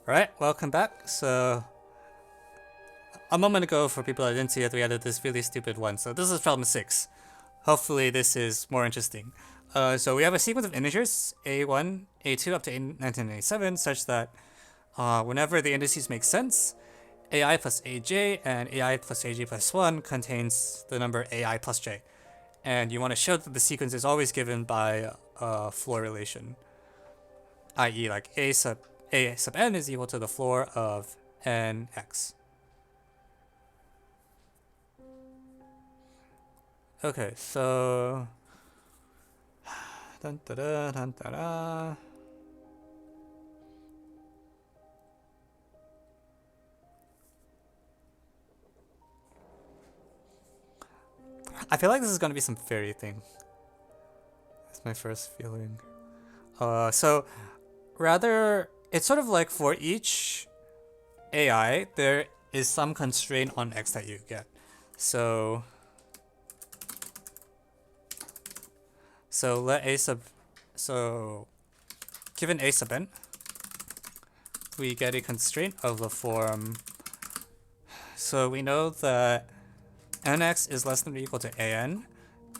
Alright, welcome back. So, a moment ago, for people that didn't see it, we added this really stupid one. So this is problem 6. Hopefully this is more interesting. So we have a sequence of integers, a1, a2, up to a1987, such that whenever the indices make sense, ai plus aj and ai plus aj plus 1 contains the number ai plus j. And you want to show that the sequence is always given by a floor relation, i.e. like a sub n is equal to the floor of nx. Okay, so dun, da, da, dun, da, da. I feel like this is gonna be some fairy thing. That's my first feeling. So rather, it's sort of like for each AI, there is some constraint on x that you get. So let given a sub n, we get a constraint of the form. So we know that nx is less than or equal to an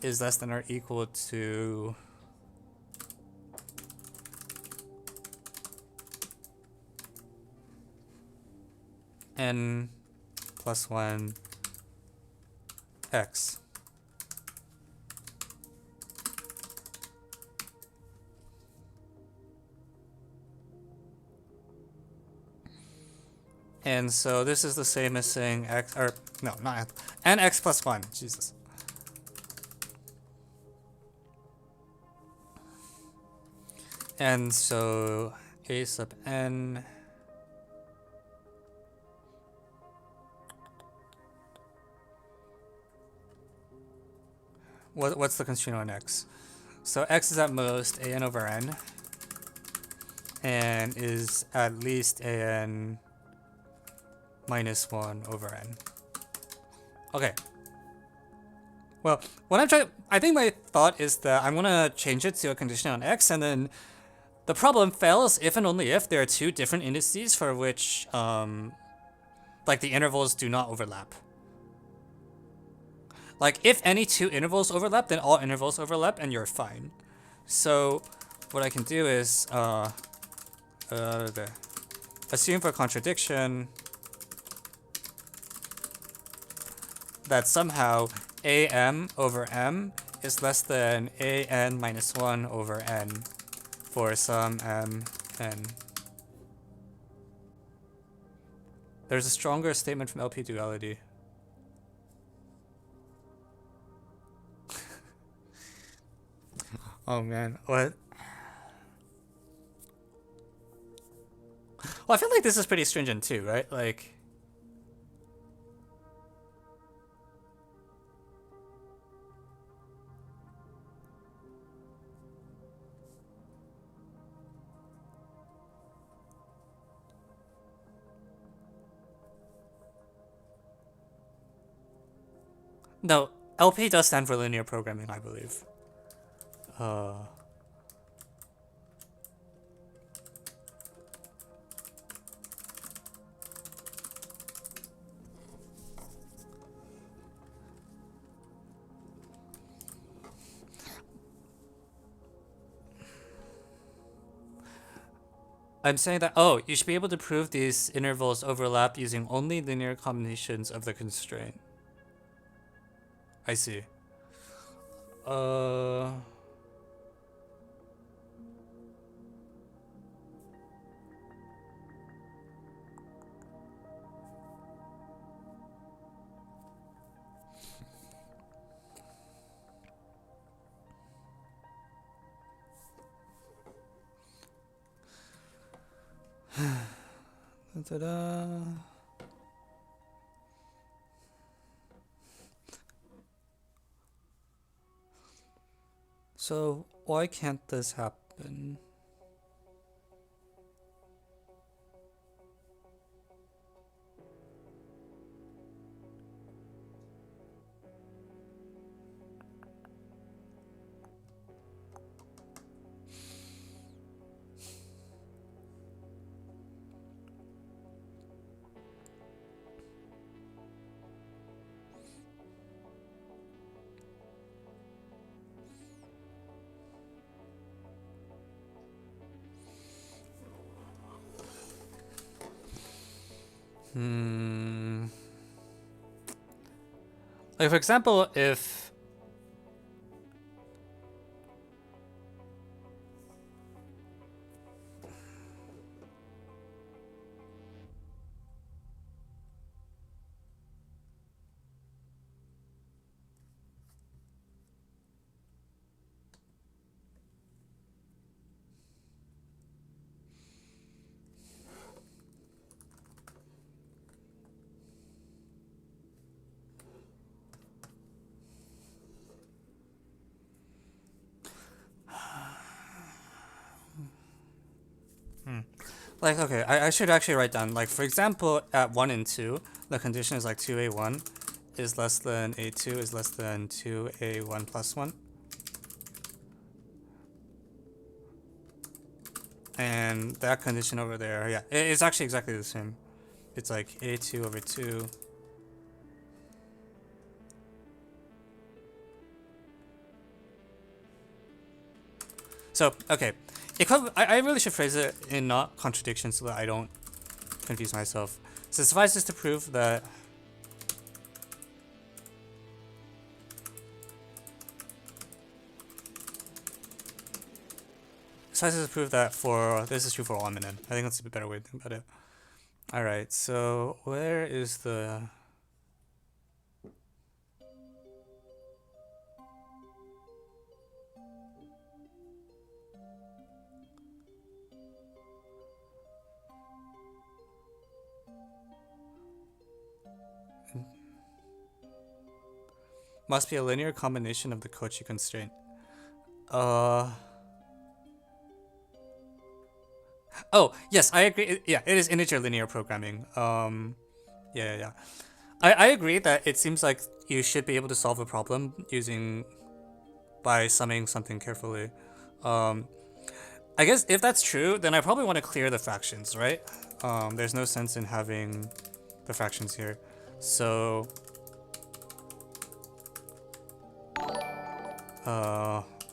is less than or equal to n plus 1 x. And so this is the same as saying x, or no, not nx plus 1. Jesus. And so a sub n what's the constraint on x? So x is at most an over n and is at least an minus 1 over n. Okay. Well, what I'm trying, I think my thought is that I'm gonna change it to a condition on x, and then the problem fails if and only if there are two different indices for which, like the intervals do not overlap. Like if any two intervals overlap, then all intervals overlap, and you're fine. So what I can do is assume for contradiction that somehow am over m is less than an minus 1 over n for some m n. There's a stronger statement from LP duality. Oh man, what? Well, I feel like this is pretty stringent too, right? Like, no, LP does stand for linear programming, I believe. I'm saying that, oh, you should be able to prove these intervals overlap using only linear combinations of the constraint. I see. Ta-da. So why can't this happen? Like for example, if like, okay, I should actually write down, like, for example, at 1 and 2, the condition is like 2a1 is less than a2 is less than 2a1 plus 1. And that condition over there, yeah, it's actually exactly the same. It's like a2 over 2. So, okay. I really should phrase it in not contradiction so that I don't confuse myself. So suffices to prove that for this is true for all M and N. I think that's a better way to think about it. Alright, so where is the must be a linear combination of the Cauchy constraint. Oh, yes, I agree. Yeah, it is integer linear programming. Yeah. I agree that it seems like you should be able to solve a problem by summing something carefully. I guess if that's true, then I probably want to clear the fractions, right? There's no sense in having the fractions here. So,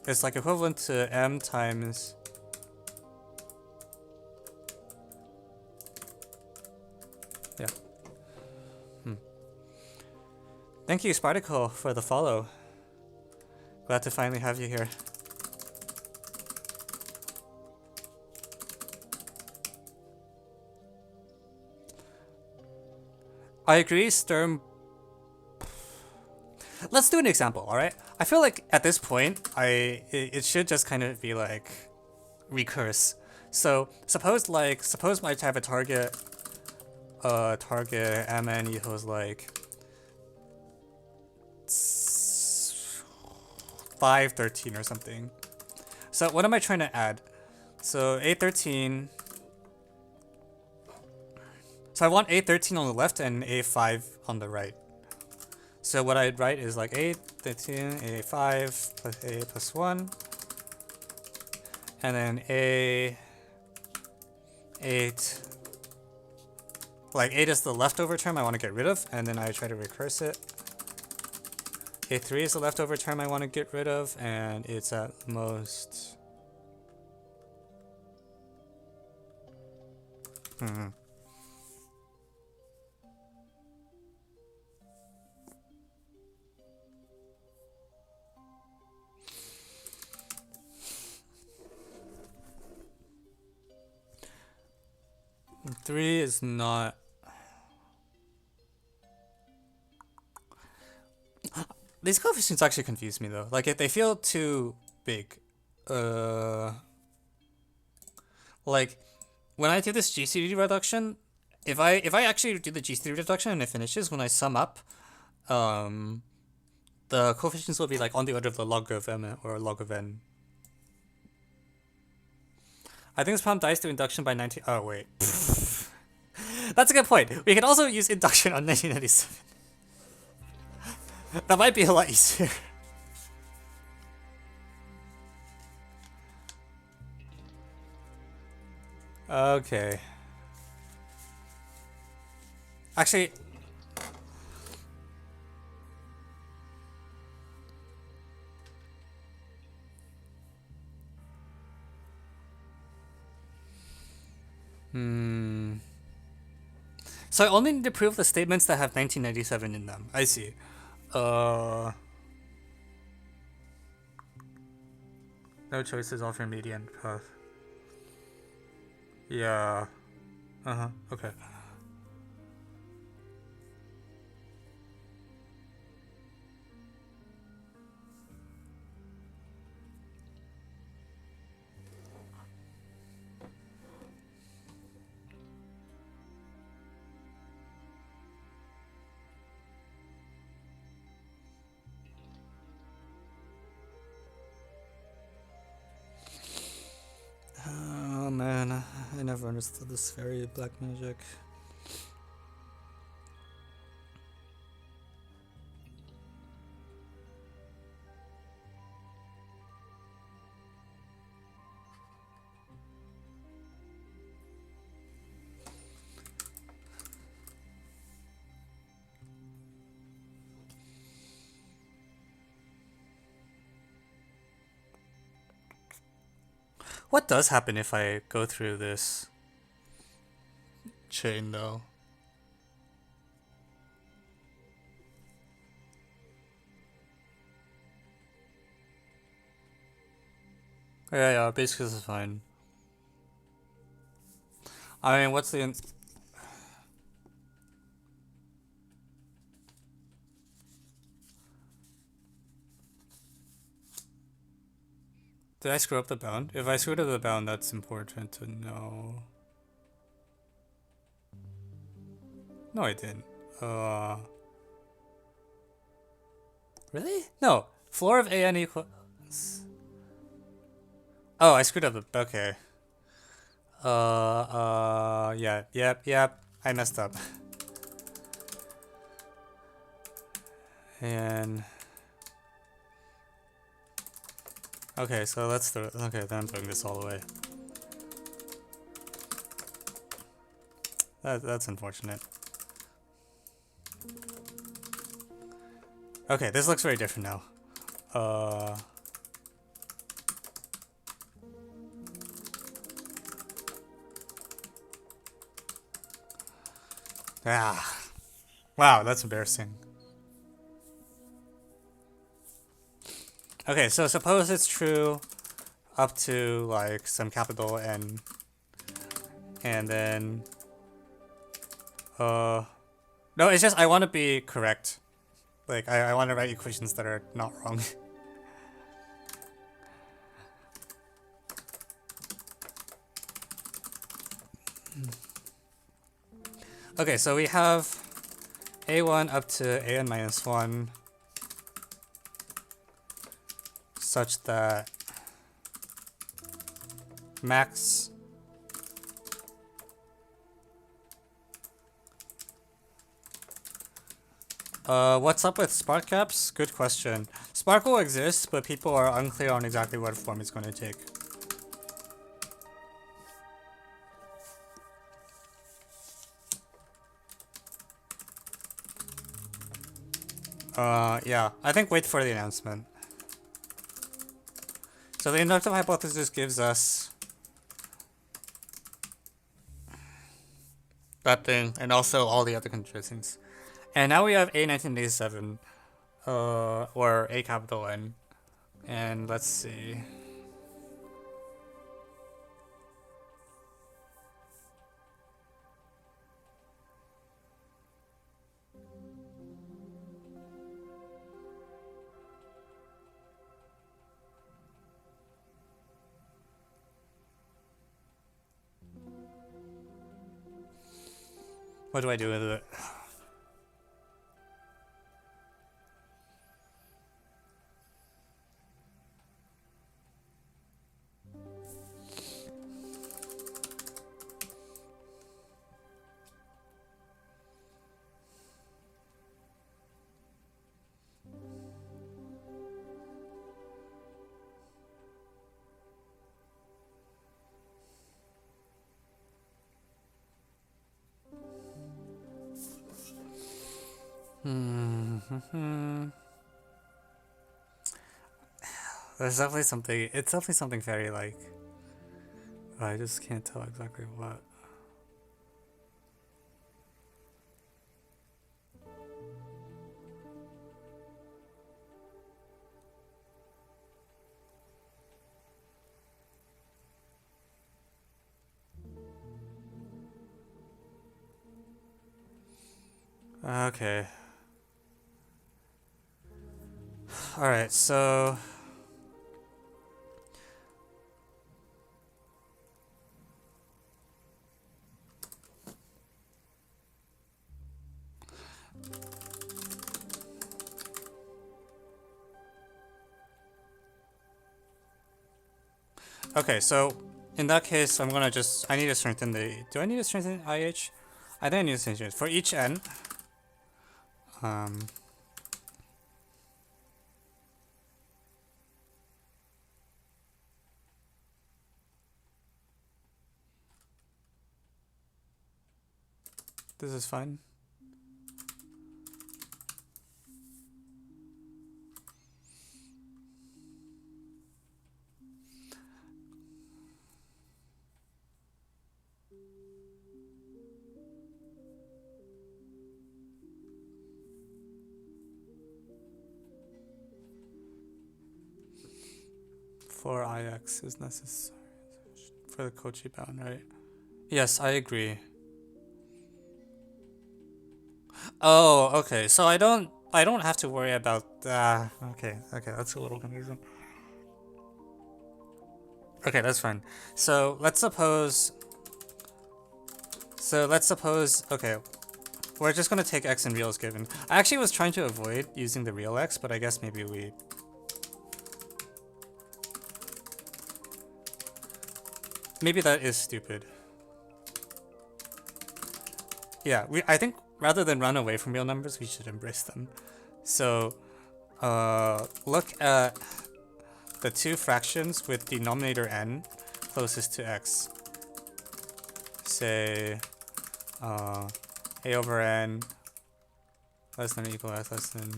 it's like equivalent to m times... Yeah. Thank you, Sparticle, for the follow. Glad to finally have you here. I agree, Sturm. Let's do an example, alright? I feel like at this point, it should just kind of be like recurse. So suppose I have a target mn equals like 513 or something. So what am I trying to add? So A13. So I want A13 on the left and A5 on the right. So what I'd write is like A13, A5 plus A plus 1. And then A8. Like 8 is the leftover term I want to get rid of, and then I try to recurse it. A3 is the leftover term I want to get rid of, and it's at most... 3 is not... These coefficients actually confuse me though. Like if they feel too big. Like when I do this GCD reduction, if I actually do the GCD reduction and it finishes, when I sum up, the coefficients will be like on the order of the log of m or log of n. I think this problem dies to induction by 19... Oh, wait. That's a good point. We can also use induction on 1997. That might be a lot easier. Okay. Actually... So I only need to prove the statements that have 1997 in them. I see. No choices, all for median path. Yeah. Uh-huh. Okay. Oh man, I never understood this fairy black magic. What does happen if I go through this chain though? Yeah, basically this is fine. I mean, what's the... Did I screw up the bound? If I screwed up the bound, that's important to know. No, I didn't. Really? No. Floor of AN equals... Oh, I screwed up the... Okay. Yeah, yep. I messed up. And... Okay, so let's throw... Okay, then I'm throwing this all away. That's unfortunate. Okay, this looks very different now. Wow, that's embarrassing. Okay, so suppose it's true up to like some capital N, and then no, it's just I want to be correct. Like I want to write equations that are not wrong. Okay, so we have a1 up to an minus 1 such that max what's up with spark caps? Good question. Spark will exist, but people are unclear on exactly what form it's going to take. Yeah, I think wait for the announcement. So the inductive hypothesis gives us that thing, and also all the other conditions. And now we have A1987, or A capital N. And let's see. What do I do with it? There's definitely something. It's definitely something very like. I just can't tell exactly what. Okay. Alright, so... Okay, so in that case, I'm gonna just... I need to strengthen the... Do I need to strengthen IH? I think I need to strengthen it. For each n, this is fine. For IX is necessary for the Cauchy bound, right? Yes, I agree. Oh, okay. So I don't have to worry about okay, that's a little confusing. Okay, that's fine. So let's suppose okay, we're just gonna take x and real as given. I actually was trying to avoid using the real x, but I guess maybe maybe that is stupid. Yeah, I think rather than run away from real numbers, we should embrace them. So look at the two fractions with denominator n closest to x. Say a over n less than or equal to less than.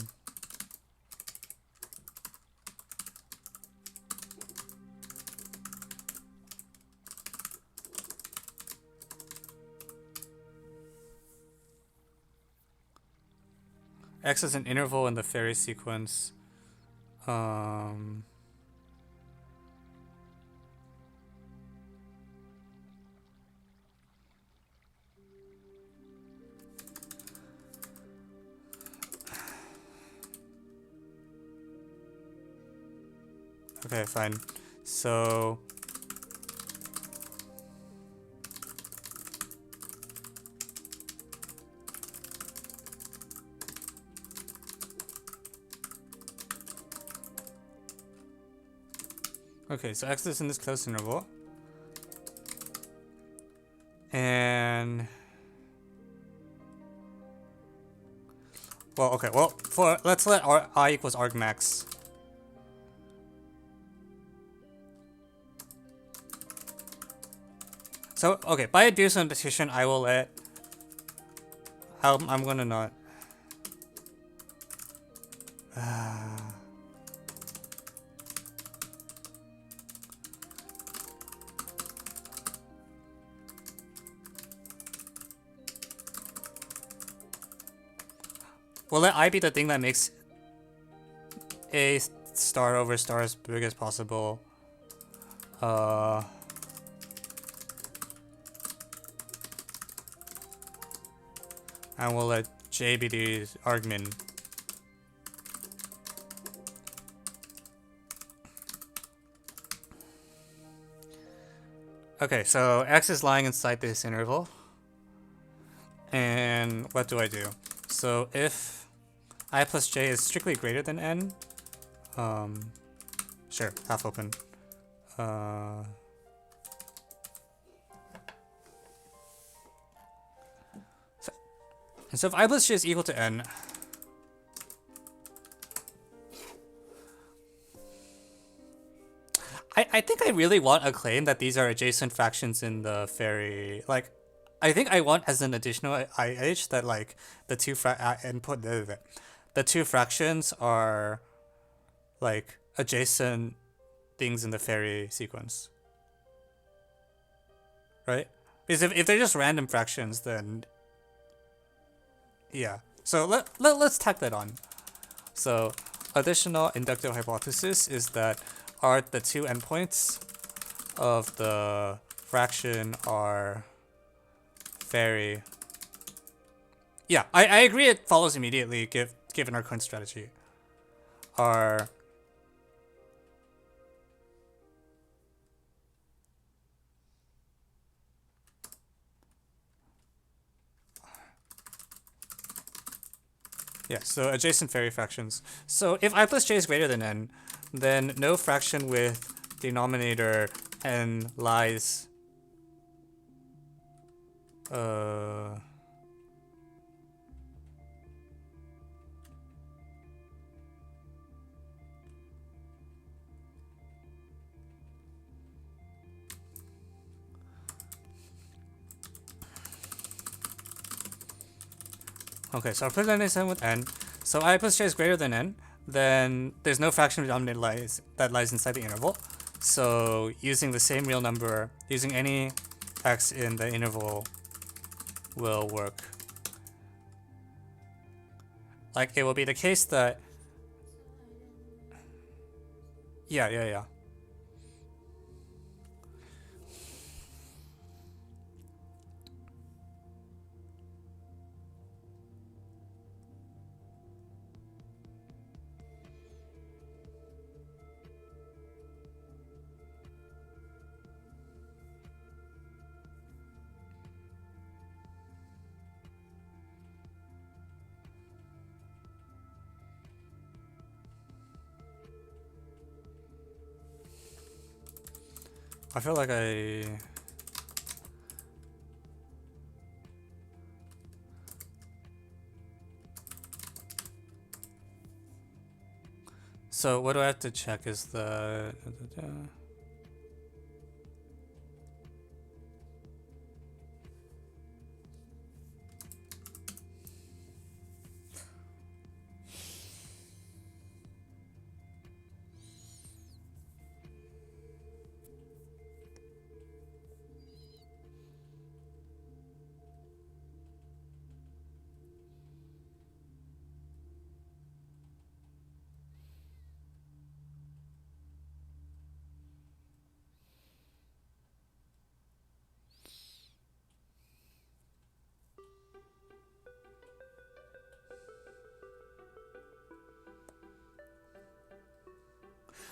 X is an interval in the Farey sequence. Okay, fine. So okay, so x is in this closed interval. And well, okay, well, let's let I equals argmax. So okay, by a Dewey petition, I will let. I'm gonna not. Will let I be the thing that makes a star over star as big as possible. And we'll let J be the argument. Okay, so x is lying inside this interval. And what do I do? So if I plus j is strictly greater than n, sure, half open. So if I plus j is equal to n, I think I really want a claim that these are adjacent fractions in the Farey. Like, I think I want as an additional IH that like the two the two fractions are like adjacent things in the Farey sequence, right? Because if they're just random fractions, then yeah. So let's tack that on. So additional inductive hypothesis is that the two endpoints of the fraction are Farey Yeah, I agree it follows immediately given our current strategy. Our yeah, so adjacent Farey fractions. So if I plus j is greater than n, then no fraction with denominator n lies okay, so our plus n is n with n. So I plus j is greater than n, then there's no fraction denominator that lies inside the interval. So using the same real number, using any x in the interval will work. Like it will be the case that yeah. I feel like so what do I have to check is the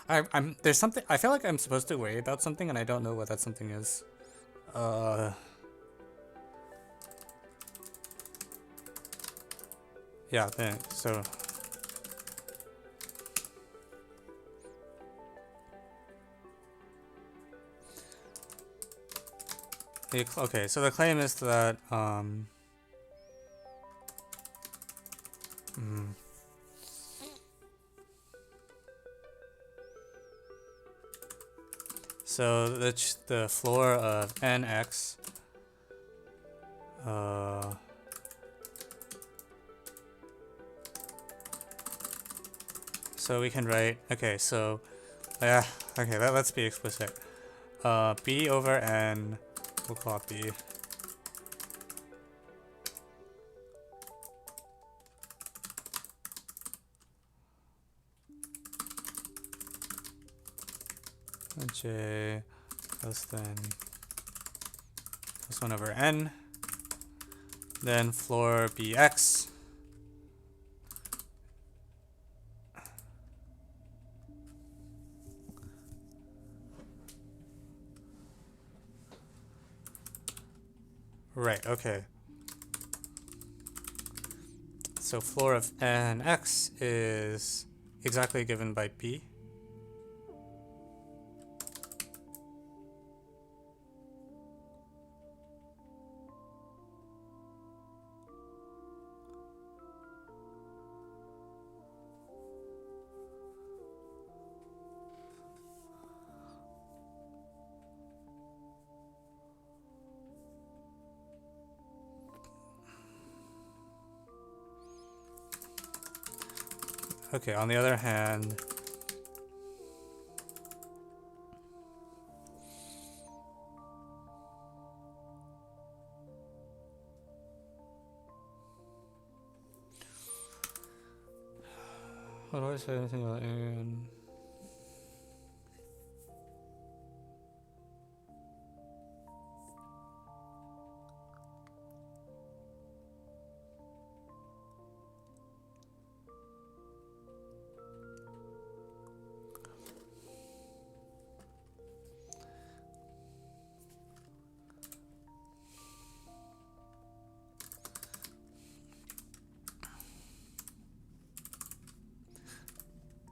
I'm there's something I feel like I'm supposed to worry about something and I don't know what that something is. Yeah, so okay, so the claim is that so the floor of nx so we can write okay, so yeah, okay, let's be explicit. B over n, we'll call it B. J less than plus 1 over n, then floor bx right, okay. So floor of nx is exactly given by b. Okay, on the other hand, how do I say anything about n?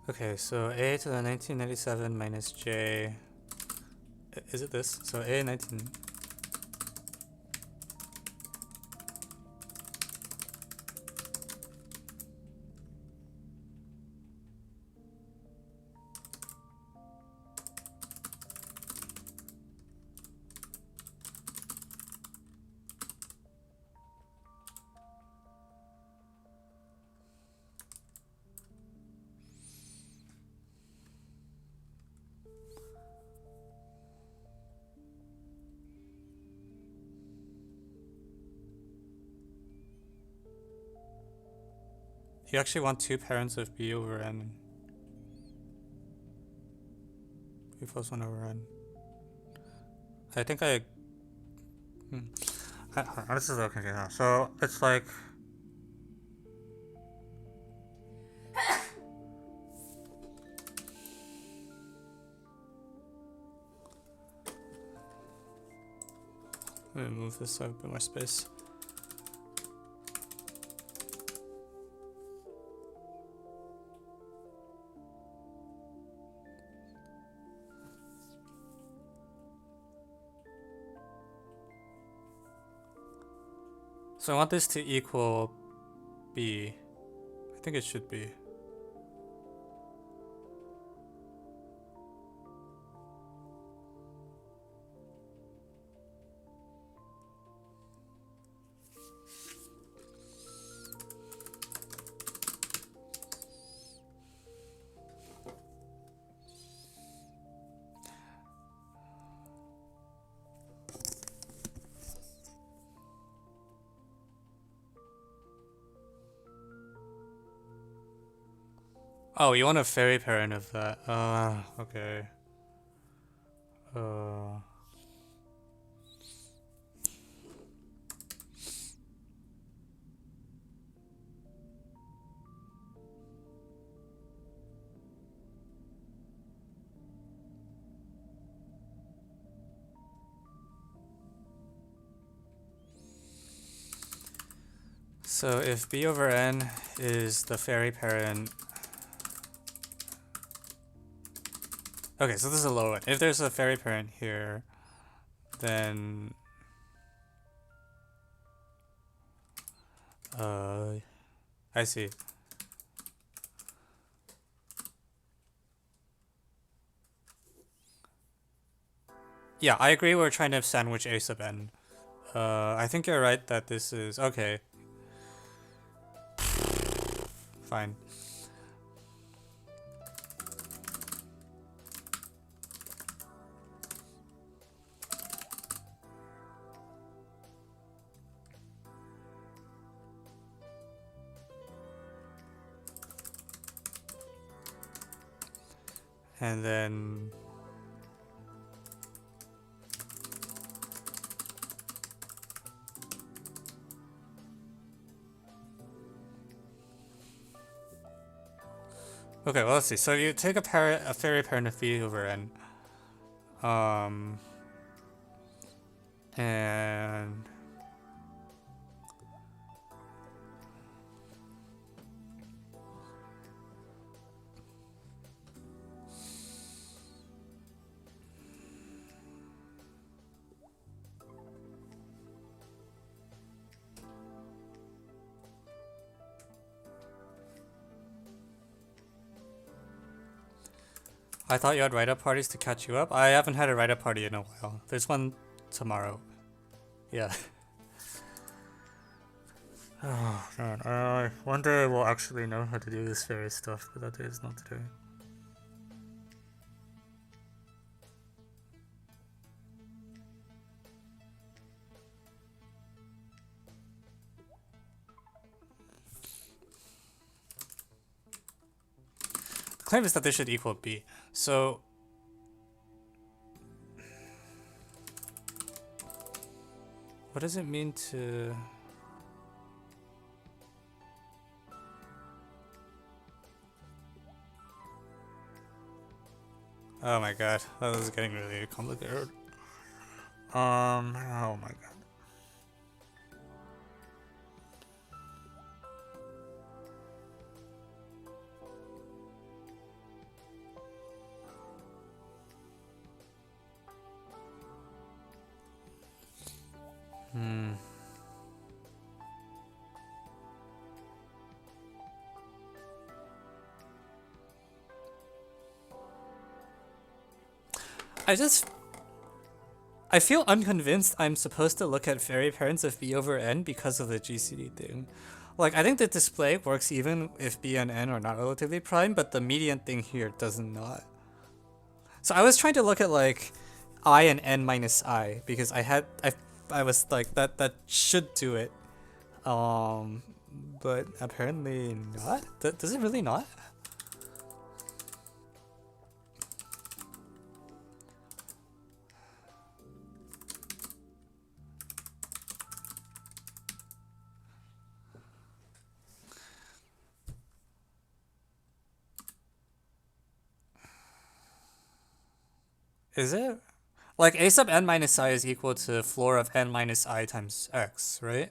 Okay, so a to the 1997 minus j. Is it this? So a 19. You actually want two parents of b over n. B plus 1 over n. I think I... this is a little confusing now. So it's like... Let me move this so I have a bit more space. So I want this to equal b. I think it should be. Oh, you want a Farey parent of that. Okay. So if b over n is the Farey parent... Okay, so this is a low one. If there's a Farey parent here, then... I see. Yeah, I agree we're trying to sandwich a sub n. I think you're right that this is... Okay. Fine. And then... Okay, well, let's see. So you take a Farey parent of b over n. And... I thought you had write-up parties to catch you up. I haven't had a write-up party in a while. There's one tomorrow. Yeah. Oh, man. One day I will actually know how to do this various stuff, but that day is not today. The claim is that this should equal b. So... What does it mean to... Oh my god, that is getting really complicated. Oh my god. Hmm. I just I feel unconvinced I'm supposed to look at Farey parents of b over n because of the GCD thing. Like, I think the display works even if b and n are not relatively prime, but the median thing here does not. So I was trying to look at like I and n minus I because I was like that should do it. Um, but apparently not. Does it really not? Is it? Like a sub n minus I is equal to floor of n minus I times x, right?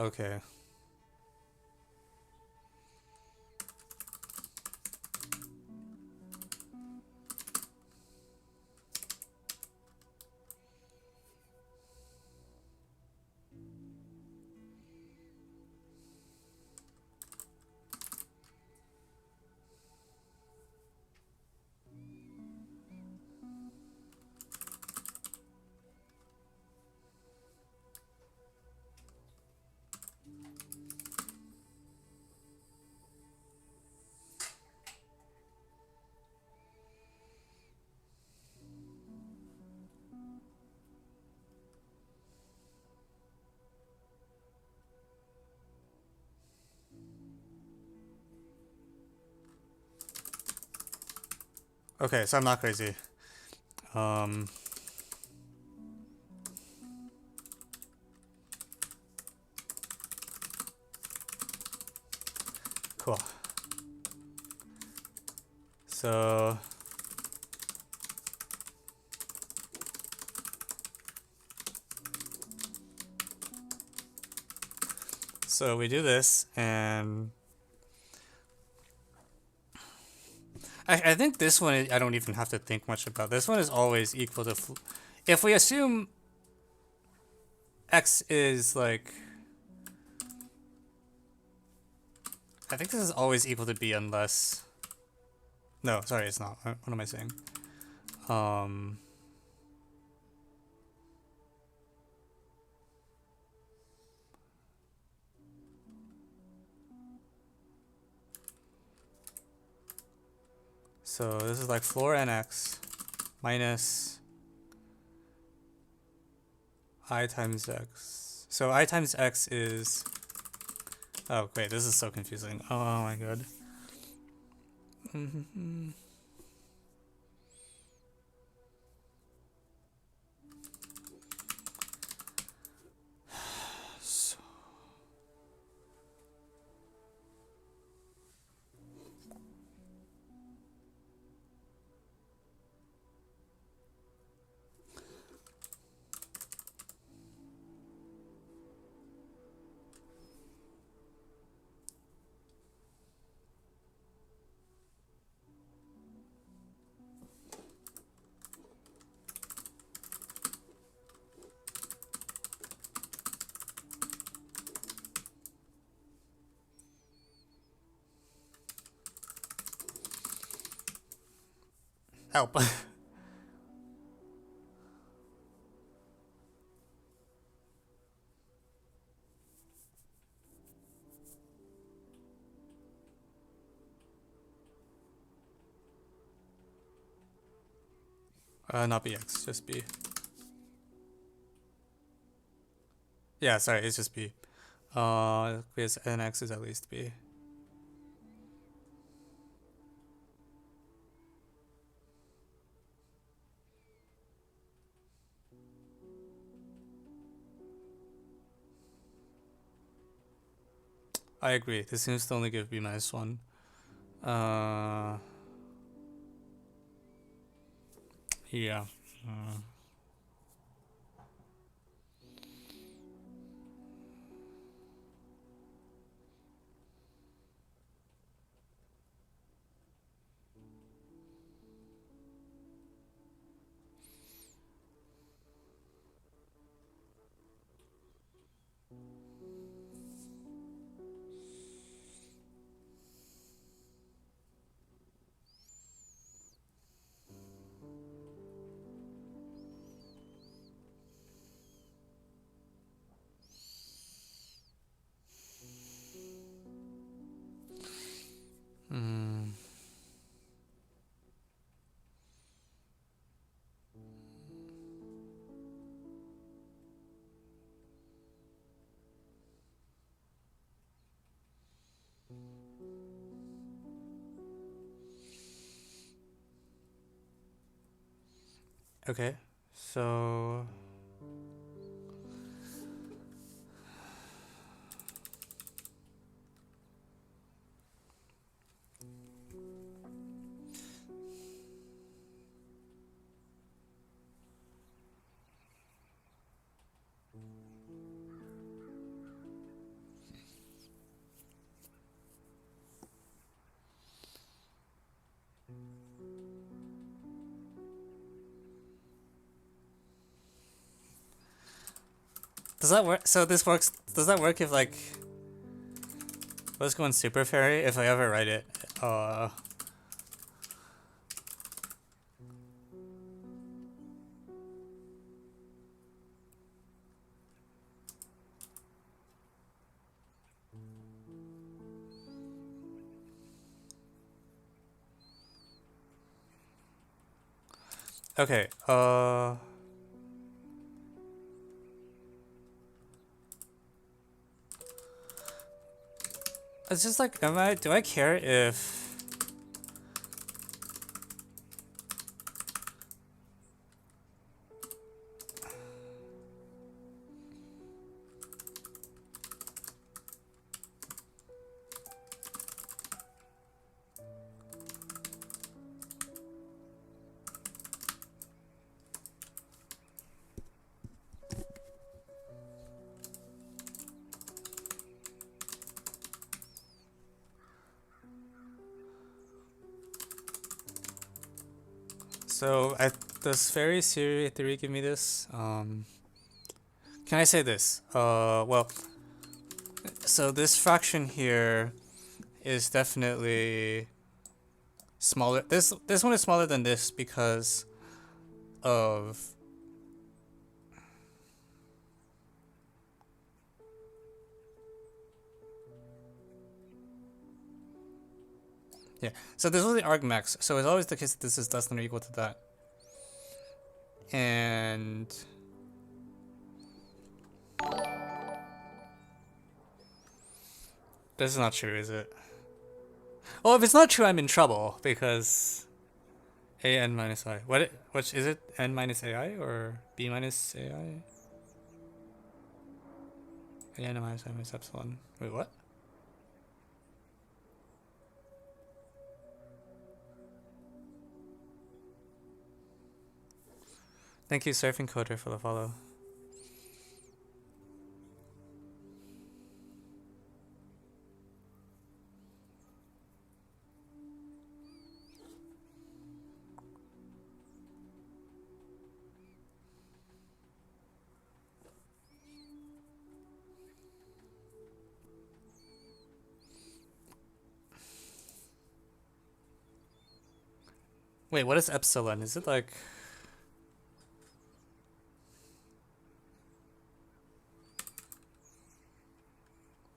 Okay. Okay, so I'm not crazy. Um, cool. So we do this, and I think this one I don't even have to think much about. This one is always equal to. If we assume x is like, I think this is always equal to b unless. No, sorry, it's not. What am I saying? Um. So this is like floor nx minus I times x. So I times x is. Oh wait, this is so confusing. Oh my god. So, help. Not bx, just b. Yeah, sorry, it's just b. Because nx is at least b. I agree. This seems to only give b minus 1. Uh, yeah. Mm. Okay, so does that work? So this works. Does that work if like let's go in Super Fairy if I ever write it? Okay. It's just like, do I care if... So, does Fairy Theory give me this? Can I say this? Well, so this fraction here is definitely smaller. This one is smaller than this because of... Yeah, so this was the argmax, so it's always the case that this is less than or equal to that. And... this is not true, is it? Oh, if it's not true, I'm in trouble, because... an minus I. Which is it? N minus AI or B minus AI? N minus I minus epsilon. Wait, what? Thank you, Surfing Coder, for the follow. Wait, what is epsilon? Is it like...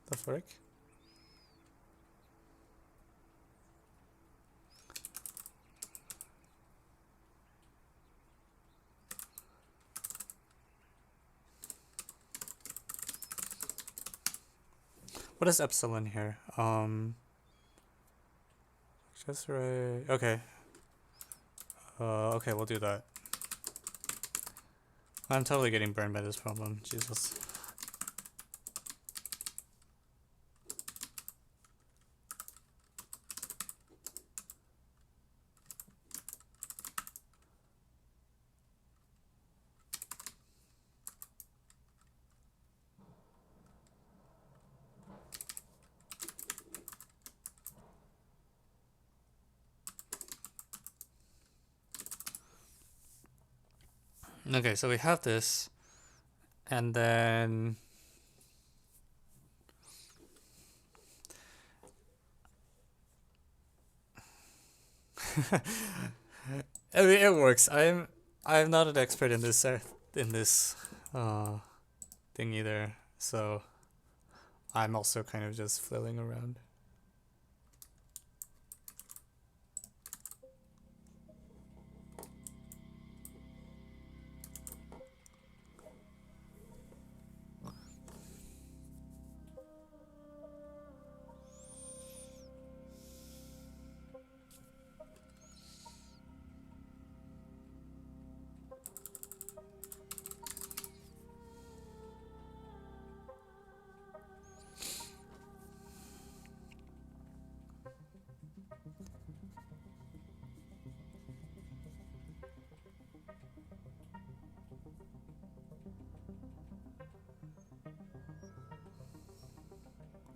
the frick? What is epsilon here? Just right... okay. Okay, we'll do that. I'm totally getting burned by this problem. Jesus. Okay, so we have this, and then I mean, it works. I'm not an expert in this uh thing either, so I'm also kind of just flailing around.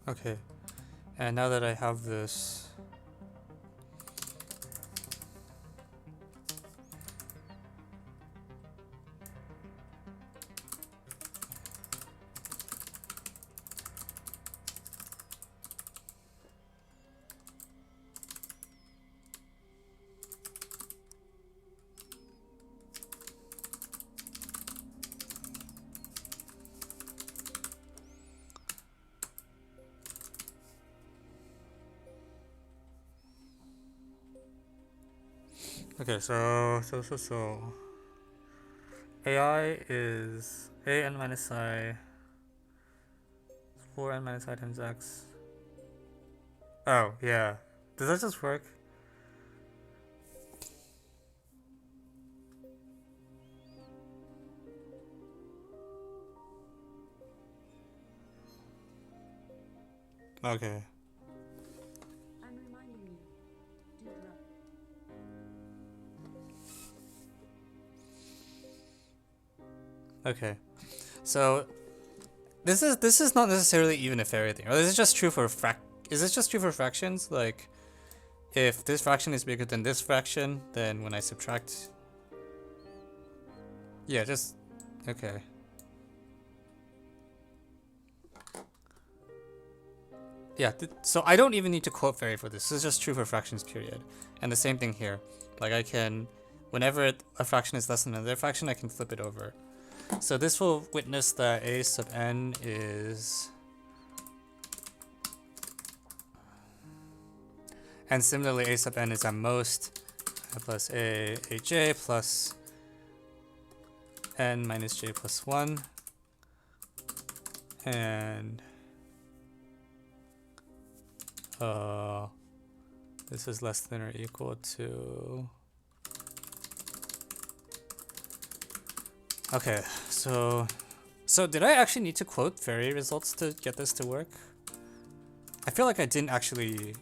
Okay, and now that I have this, okay, so AI is a n minus I 4n minus I times x. Oh yeah, does that just work? Okay. I'm reminding you. Do drop. Okay, so this is not necessarily even a Farey thing, or is it just true for Is this just true for fractions? Like, if this fraction is bigger than this fraction, then when I subtract, yeah, just okay. Yeah, so I don't even need to quote Farey for this. This is just true for fractions, period. And the same thing here. Like I can, whenever a fraction is less than another fraction, I can flip it over. So this will witness that a sub n is... And similarly, a sub n is at most plus a j plus n minus j plus 1. And this is less than or equal to... Okay, so did I actually need to quote Farey results to get this to work? I feel like I didn't actually...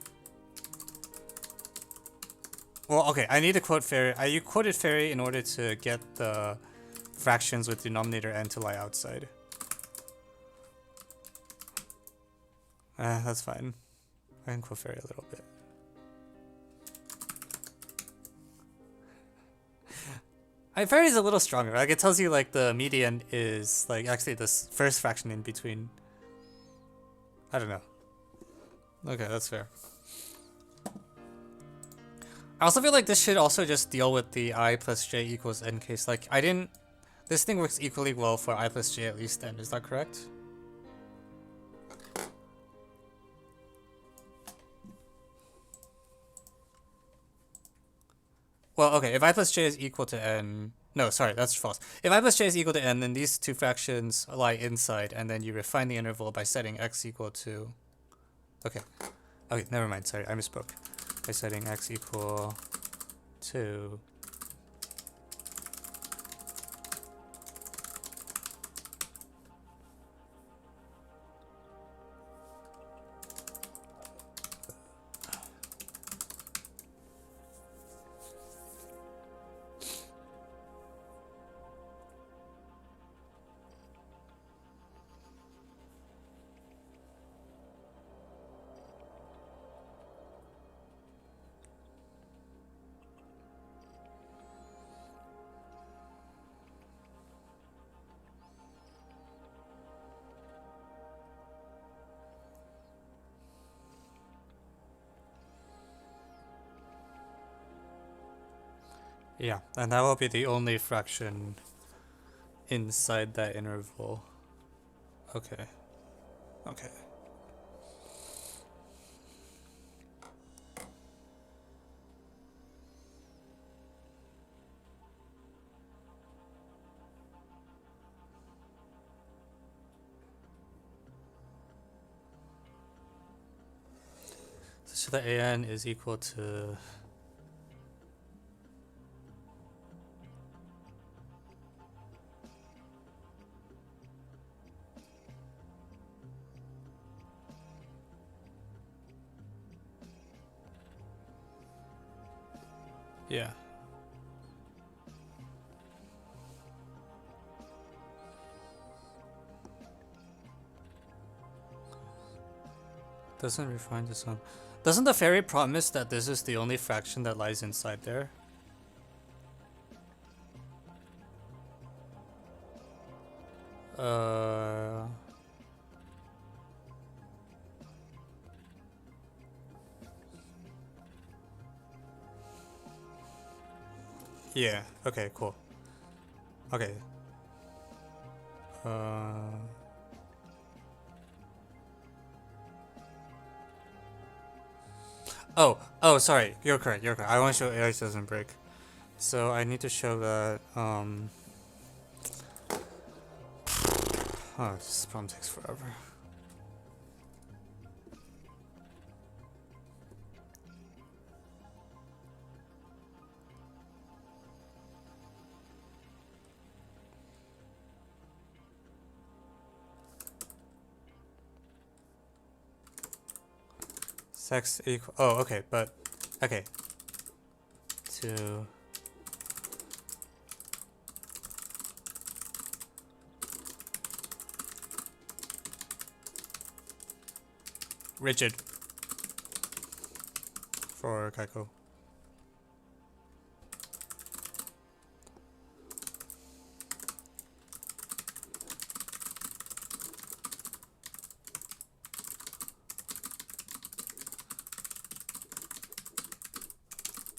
Well, okay, I need to quote Farey. You quoted Farey in order to get the fractions with denominator n to lie outside. That's fine. I can quote Farey a little bit. Farey is a little stronger. Like it tells you like the median is like actually this first fraction in between. I don't know. Okay, that's fair. I also feel like this should also just deal with the I plus j equals n case. Like I didn't... This thing works equally well for I plus j at least n. Is that correct? Well, okay, if I plus j is equal to n... No, sorry, that's false. If I plus j is equal to n, then these two fractions lie inside, and then you refine the interval by setting x equal to... Okay. Okay, never mind, sorry, I misspoke. By setting x equal to... Yeah, and that will be the only fraction inside that interval. Okay. Okay. So the AN is equal to... Yeah. Doesn't refine this one. Doesn't the fairy promise that this is the only fraction that lies inside there? Uh... Yeah, okay, cool. Okay. Uh... Oh, sorry. You're correct, you're correct. I want to show AI doesn't break. So I need to show that, oh, this problem takes forever. Sex equal... Oh, okay, but... Okay. To... Rigid. For Kaiko.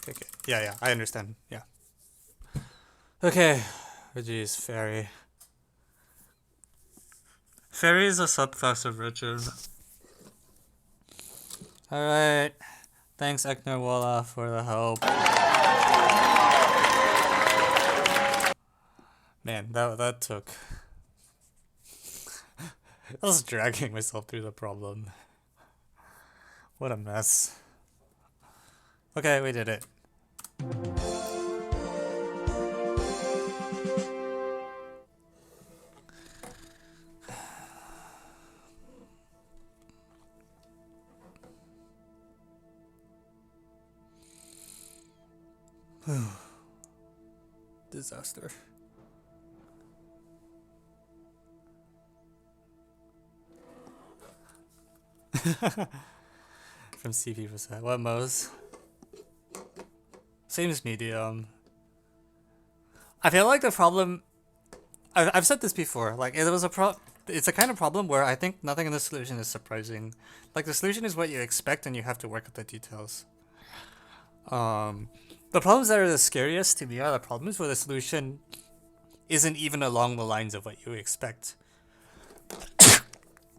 Okay. Yeah, I understand. Yeah. Okay. Oh, jeez, Fairy. Fairy is a subclass of Richard. Alright. Thanks, Eknerwala, for the help. Man, that took... I was dragging myself through the problem. What a mess. Okay, we did it. Disaster. From CP%. What Mo's? Same as medium. I feel like the problem... I've said this before. Like, it was it's a kind of problem where I think nothing in the solution is surprising. Like, the solution is what you expect and you have to work with the details. The problems that are the scariest to me are the problems where the solution isn't even along the lines of what you expect.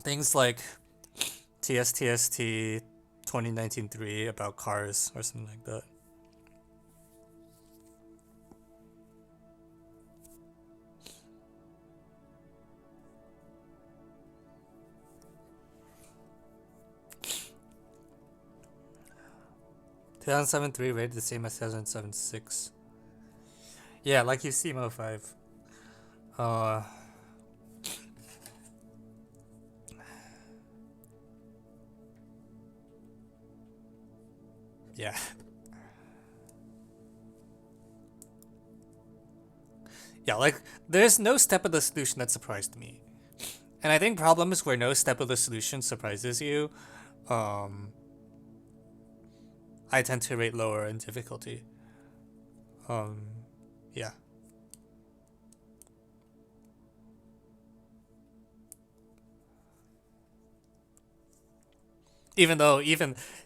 Things like TSTST 2019-3 about cars or something like that. Two 2007-3 rated the same as 2007-6. Yeah, like USAMO 5. Yeah. Yeah, like, there's no step of the solution that surprised me. And I think problems where no step of the solution surprises you, I tend to rate lower in difficulty. Yeah.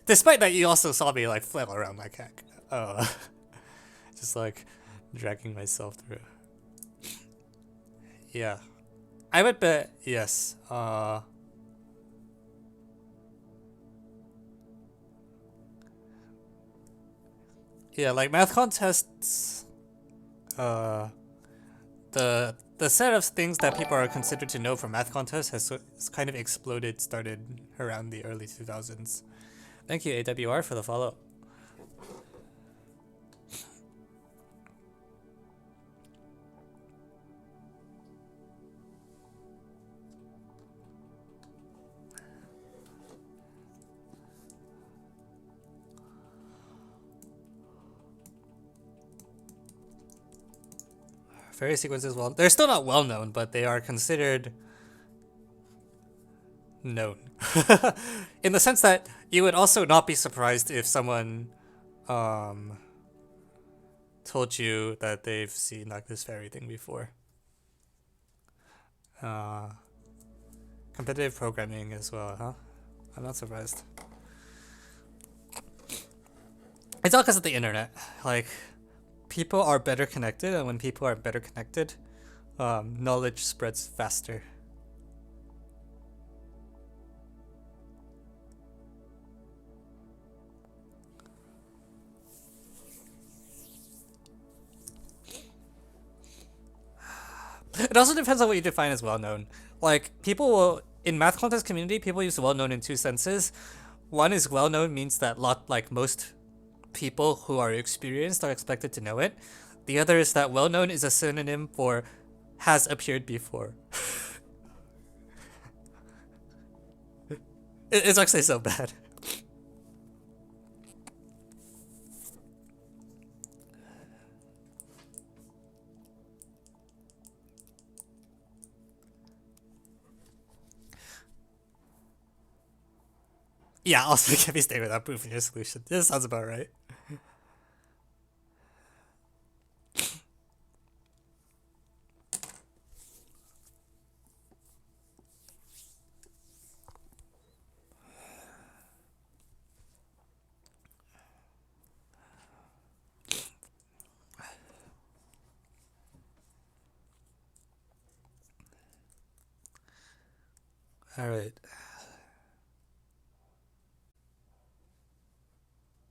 Despite that, you also saw me like flail around like heck. Just like, Dragging myself through. Yeah. I would bet yes. Yeah, like math contests, the set of things that people are considered to know from math contests has kind of exploded, started around the early 2000s. Thank you, AWR, for the follow. Fairy sequences, well, they're still not well known, but they are considered known. In the sense that you would also not be surprised if someone um, told you that they've seen like this fairy thing before. Uh, competitive programming as well, huh? I'm not surprised. It's all because of the internet. Like, people are better connected, and when people are better connected, knowledge spreads faster. It also depends on what you define as well known. Like, people will, in math contest community, people use well known in two senses. One is well known means that most people who are experienced are expected to know it. The other is that well known is a synonym for has appeared before. It's actually so bad. Yeah, also can be stay without proof in your solution. This sounds about right. All right.